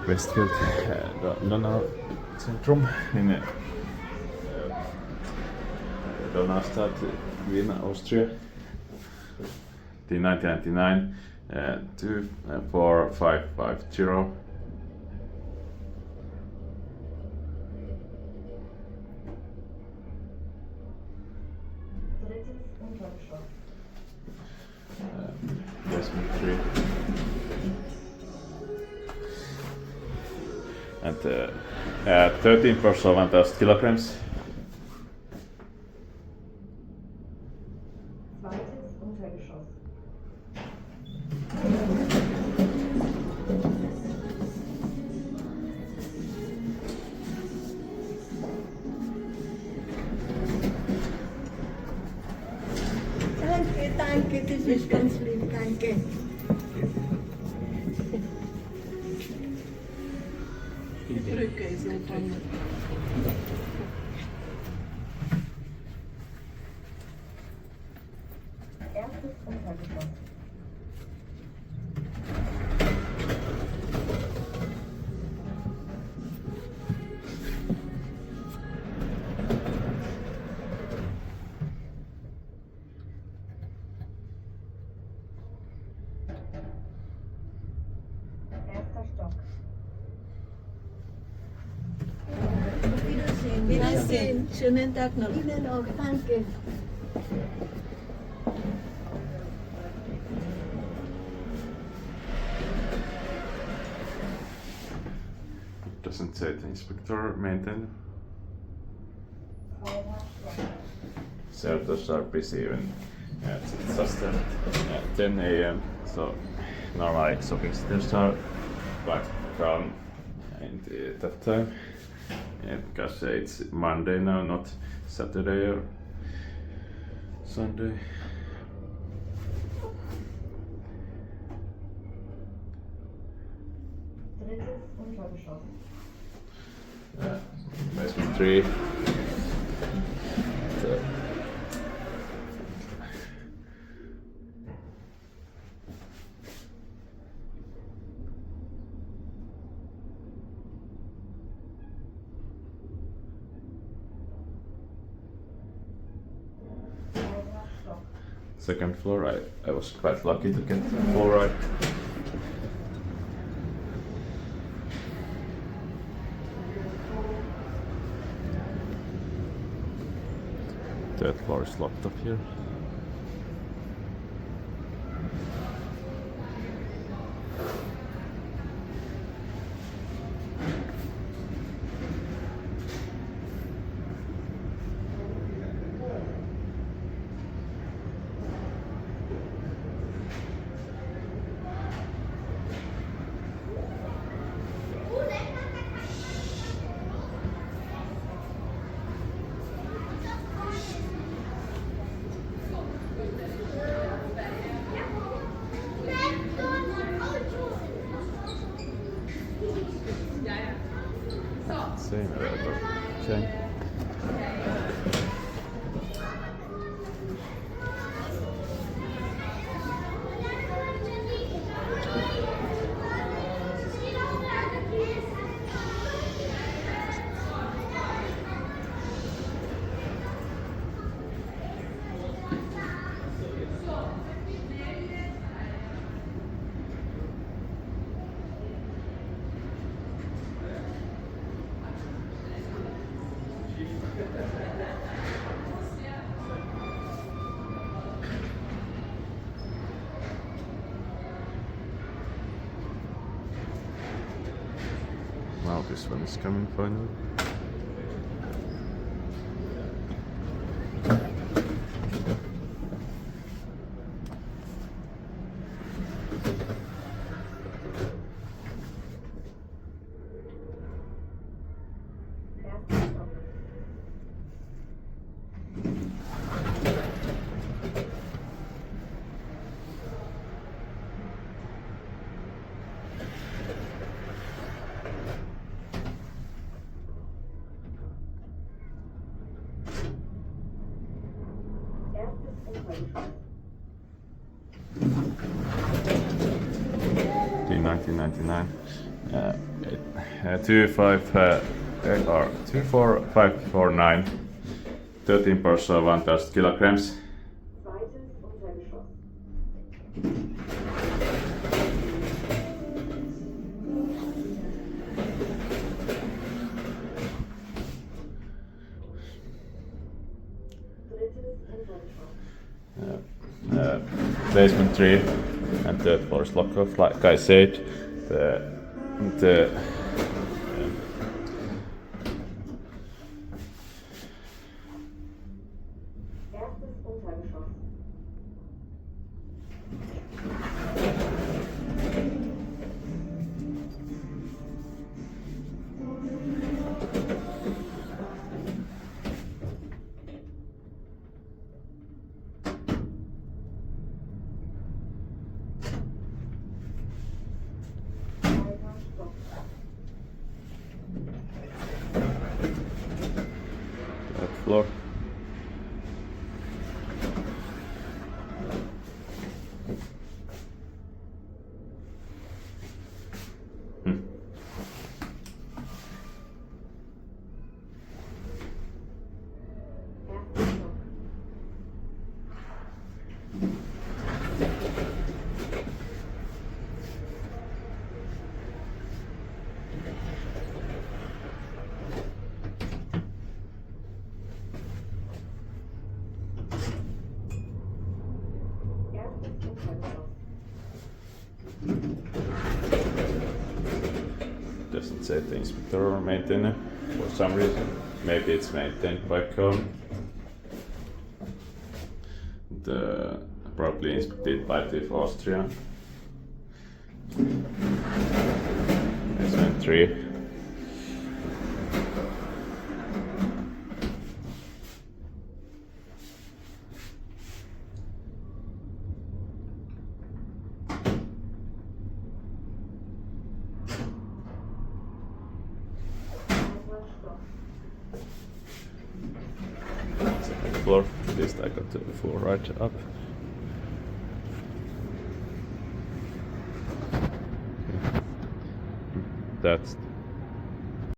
Westfield Donau Zentrum in Donaustadt, Vienna, Austria. The 1999 24550. Basement 3. And 13% kilograms. Zweites Untergeschoss. Danke, das ist ganz lieb, danke. Die Brücke ist nicht dran. Erstes Untergeschoss. Erster Stock. Auf Wiedersehen. Wiedersehen. Schönen Tag noch. Ihnen auch, danke. Doesn't say the inspector maintain. Zweiter Stock. Shelters are busy even. It's just 10 a.m. So normally shopping centers are quite calm in that time. Because it's Monday now, not Saturday or Sunday. Drittes Untergeschoss. Basement 3. Zweiter Stock. Second floor. I was quite lucky to get the floor right. Third floor is locked up here. Same level. Okay. Now this one is coming finally. Erster Stock. Erstes Untergeschoss. The 1999 24549, 13 per 1000 kilograms. Zweites Untergeschoss. Drittes Untergeschoss. Basement 3 and third floor is lock off. Like I said, the Erstes Untergeschoss. Zweiter Stock. third floor. Erster Stock. Erstes Untergeschoss. Doesn't say the inspector or maintainer for some reason. Maybe it's maintained by Kone. Probably inspected by the Austria. Basement 3. Zweiter Stock. Second floor. At least I got the full right up. That's